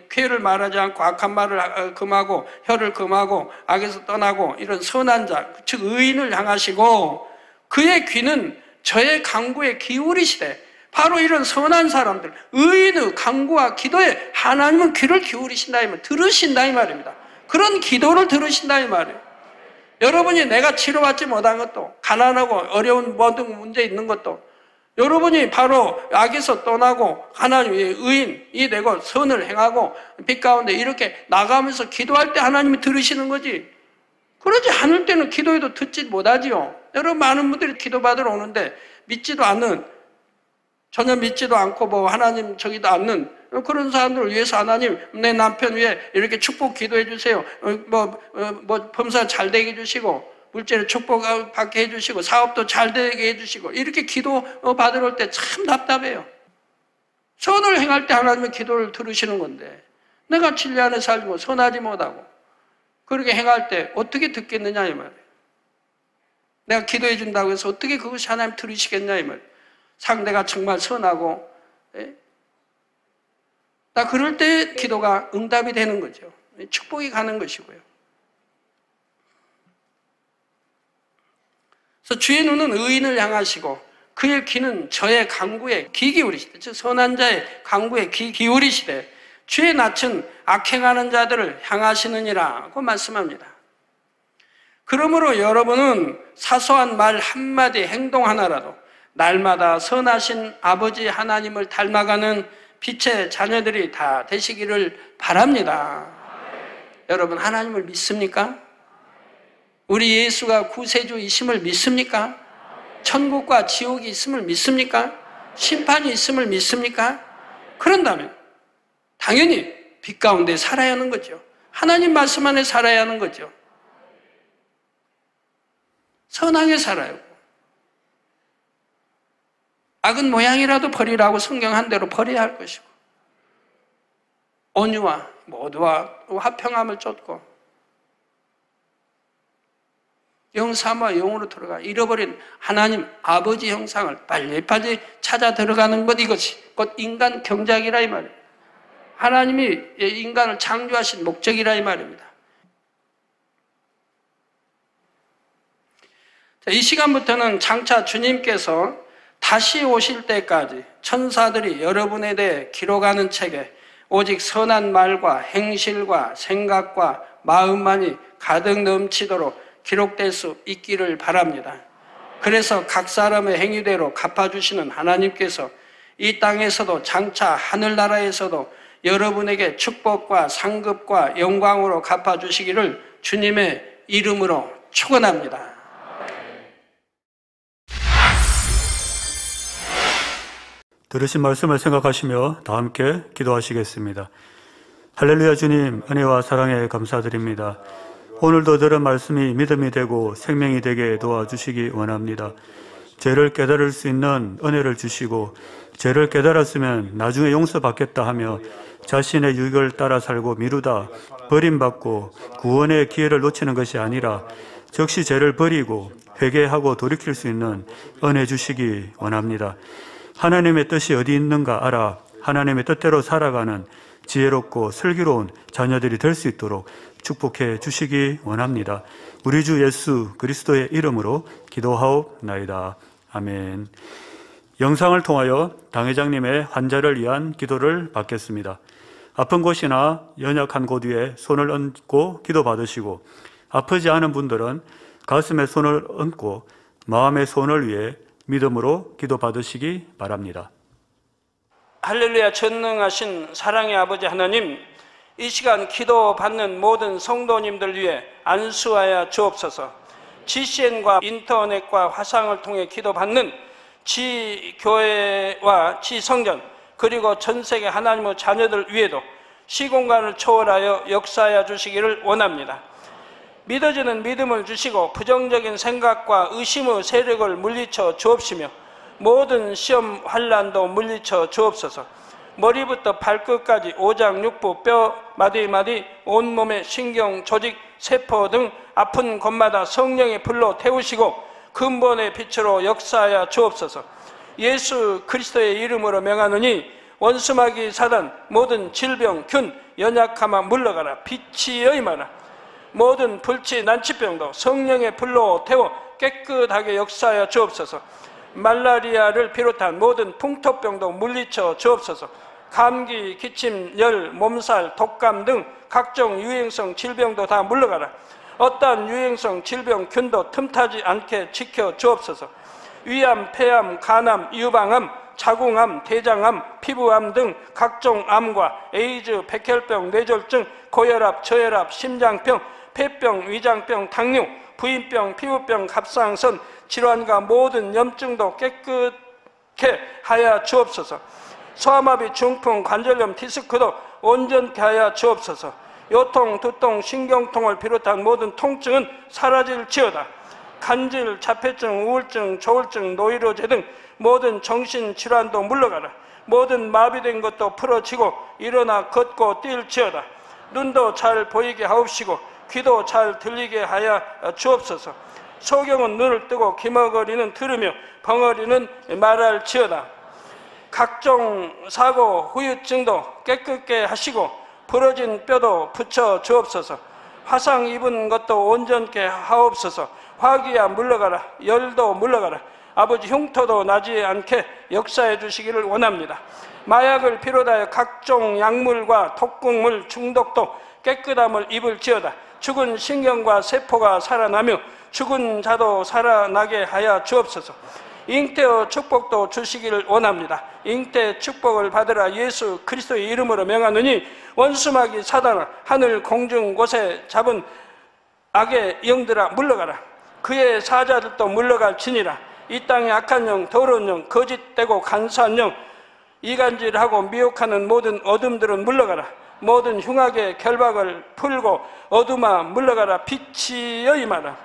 쾌를 말하지 않고 악한 말을 금하고 혀를 금하고 악에서 떠나고 이런 선한 자, 즉 의인을 향하시고 그의 귀는 저의 간구에 기울이시되, 바로 이런 선한 사람들, 의인의 간구와 기도에 하나님은 귀를 기울이신다 이 말, 들으신다 이 말입니다. 그런 기도를 들으신다 이 말이에요. 여러분이 내가 치료받지 못한 것도, 가난하고 어려운 모든 문제 있는 것도, 여러분이 바로 악에서 떠나고 하나님의 의인이 되고 선을 행하고 빛 가운데 이렇게 나가면서 기도할 때 하나님이 들으시는 거지. 그러지 않을 때는 기도해도 듣지 못하지요. 여러분, 많은 분들이 기도받으러 오는데 믿지도 않는, 전혀 믿지도 않고 뭐 하나님 저기도 않는 그런 사람들을 위해서 하나님 내 남편 위해 이렇게 축복 기도해 주세요. 범사 잘 되게 해주시고 물질을 축복 받게 해주시고 사업도 잘 되게 해주시고 이렇게 기도 받으러 올 때 참 답답해요. 선을 행할 때 하나님의 기도를 들으시는 건데 내가 진리 안에 살고 선하지 못하고 그렇게 행할 때 어떻게 듣겠느냐 이 말이에요. 내가 기도해 준다고 해서 어떻게 그것이 하나님 들으시겠냐 이 말이에요. 상대가 정말 선하고, 나 그럴 때 기도가 응답이 되는 거죠. 축복이 가는 것이고요. 그래서 주의 눈은 의인을 향하시고 그의 귀는 저의 간구에 귀 기울이시되, 즉 선한 자의 간구에 귀 기울이시되 주의 낯은 악행하는 자들을 향하시느니라고 말씀합니다. 그러므로 여러분은 사소한 말 한마디, 행동 하나라도 날마다 선하신 아버지 하나님을 닮아가는 빛의 자녀들이 다 되시기를 바랍니다. 여러분, 하나님을 믿습니까? 우리 예수가 구세주이심을 믿습니까? 천국과 지옥이 있음을 믿습니까? 심판이 있음을 믿습니까? 그런다면 당연히 빛 가운데 살아야 하는 거죠. 하나님 말씀 안에 살아야 하는 거죠. 선하게 살아요. 악은 모양이라도 버리라고 성경 한 대로 버려야 할 것이고, 온유와 모두와 화평함을 쫓고 영사와 영으로 들어가 잃어버린 하나님 아버지 형상을 빨리빨리 찾아 들어가는 것, 이것이 곧 인간 경작이라 이 말이에요. 하나님이 인간을 창조하신 목적이라 이 말입니다. 이 시간부터는 장차 주님께서 다시 오실 때까지 천사들이 여러분에 대해 기록하는 책에 오직 선한 말과 행실과 생각과 마음만이 가득 넘치도록 기록될 수 있기를 바랍니다. 그래서 각 사람의 행위대로 갚아주시는 하나님께서 이 땅에서도 장차 하늘나라에서도 여러분에게 축복과 상급과 영광으로 갚아주시기를 주님의 이름으로 축원합니다. 들으신 말씀을 생각하시며 다 함께 기도하시겠습니다. 할렐루야. 주님, 은혜와 사랑에 감사드립니다. 오늘도 들은 말씀이 믿음이 되고 생명이 되게 도와주시기 원합니다. 죄를 깨달을 수 있는 은혜를 주시고, 죄를 깨달았으면 나중에 용서받겠다 하며 자신의 유익을 따라 살고 미루다 버림받고 구원의 기회를 놓치는 것이 아니라 즉시 죄를 버리고 회개하고 돌이킬 수 있는 은혜 주시기 원합니다. 하나님의 뜻이 어디 있는가 알아 하나님의 뜻대로 살아가는 지혜롭고 슬기로운 자녀들이 될 수 있도록 축복해 주시기 원합니다. 우리 주 예수 그리스도의 이름으로 기도하옵나이다. 아멘. 영상을 통하여 당 회장님의 환자를 위한 기도를 받겠습니다. 아픈 곳이나 연약한 곳 위에 손을 얹고 기도 받으시고, 아프지 않은 분들은 가슴에 손을 얹고 마음의 손을 위해 믿음으로 기도 받으시기 바랍니다. 할렐루야. 전능하신 사랑의 아버지 하나님, 이 시간 기도 받는 모든 성도님들 위해 안수하여 주옵소서. GCN과 인터넷과 화상을 통해 기도 받는 지교회와 지성전 그리고 전세계 하나님의 자녀들 위에도 시공간을 초월하여 역사하여 주시기를 원합니다. 믿어지는 믿음을 주시고 부정적인 생각과 의심의 세력을 물리쳐 주옵시며 모든 시험 환난도 물리쳐 주옵소서. 머리부터 발끝까지 오장육부 뼈 마디마디 온몸의 신경 조직 세포 등 아픈 곳마다 성령의 불로 태우시고 근본의 빛으로 역사하여 주옵소서. 예수 그리스도의 이름으로 명하노니 원수마귀 사단 모든 질병 균 연약함아 물러가라. 빛이 여임하라. 모든 불치 난치병도 성령의 불로 태워 깨끗하게 역사하여 주옵소서. 말라리아를 비롯한 모든 풍토병도 물리쳐 주옵소서. 감기, 기침, 열, 몸살, 독감 등 각종 유행성 질병도 다 물러가라. 어떠한 유행성 질병 균도 틈타지 않게 지켜 주옵소서. 위암, 폐암, 간암, 유방암, 자궁암, 대장암, 피부암 등 각종 암과 에이즈, 백혈병, 뇌졸중, 고혈압, 저혈압, 심장병, 폐병, 위장병, 당뇨, 부인병, 피부병, 갑상선 질환과 모든 염증도 깨끗게 하여 주옵소서. 소아마비, 중풍, 관절염, 디스크도 온전케 하여 주옵소서. 요통, 두통, 신경통을 비롯한 모든 통증은 사라질지어다. 간질, 자폐증, 우울증, 조울증, 노이로제 등 모든 정신질환도 물러가라. 모든 마비된 것도 풀어지고 일어나 걷고 뛸지어다. 눈도 잘 보이게 하옵시고 귀도 잘 들리게 하여 주옵소서. 소경은 눈을 뜨고 기머거리는 들으며 벙어리는 말할지어다. 각종 사고, 후유증도 깨끗게 하시고 부러진 뼈도 붙여 주옵소서. 화상 입은 것도 온전케 하옵소서. 화기야 물러가라. 열도 물러가라. 아버지 흉터도 나지 않게 역사해 주시기를 원합니다. 마약을 비롯하여 각종 약물과 독극물 중독도 깨끗함을 입을지어다. 죽은 신경과 세포가 살아나며 죽은 자도 살아나게 하여 주옵소서. 잉태의 축복도 주시기를 원합니다. 잉태 축복을 받으라. 예수 그리스도의 이름으로 명하노니 원수마귀 사단아 하늘 공중 곳에 잡은 악의 영들아 물러가라. 그의 사자들도 물러갈지니라. 이 땅의 악한 영, 더러운 영, 거짓되고 간사한 영, 이간질하고 미혹하는 모든 어둠들은 물러가라. 모든 흉악의 결박을 풀고 어둠아 물러가라. 빛이 여임하라.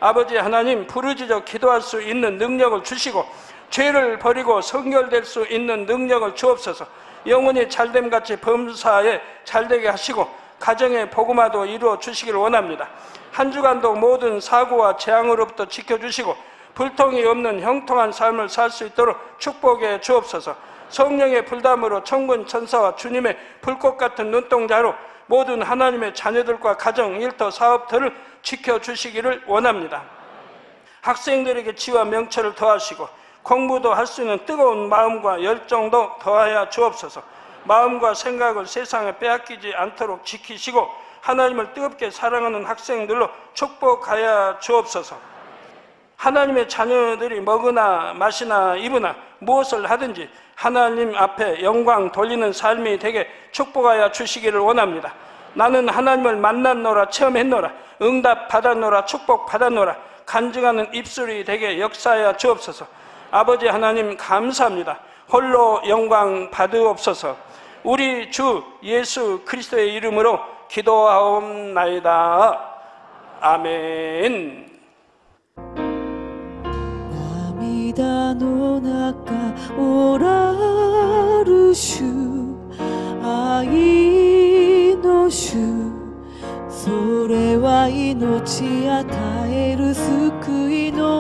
아버지 하나님, 부르짖어 기도할 수 있는 능력을 주시고 죄를 버리고 성결될 수 있는 능력을 주옵소서. 영혼이 잘됨같이 범사에 잘되게 하시고 가정의 복음화도 이루어 주시길 원합니다. 한 주간도 모든 사고와 재앙으로부터 지켜주시고 불통이 없는 형통한 삶을 살 수 있도록 축복해 주옵소서. 성령의 불담으로 천군 천사와 주님의 불꽃 같은 눈동자로 모든 하나님의 자녀들과 가정, 일터, 사업들을 지켜주시기를 원합니다. 학생들에게 지와 명철을 더하시고 공부도 할 수 있는 뜨거운 마음과 열정도 더하여 주옵소서. 마음과 생각을 세상에 빼앗기지 않도록 지키시고 하나님을 뜨겁게 사랑하는 학생들로 축복하여 주옵소서. 하나님의 자녀들이 먹으나 마시나 입으나 무엇을 하든지 하나님 앞에 영광 돌리는 삶이 되게 축복하여 주시기를 원합니다. 나는 하나님을 만났노라, 체험했노라, 응답 받았노라, 축복 받았노라, 간증하는 입술이 되게 역사하여 주옵소서. 아버지 하나님 감사합니다. 홀로 영광 받으옵소서. 우리 주 예수 그리스도의 이름으로 기도하옵나이다. 아멘. 涙の中おらる主愛の主それは命与える救いの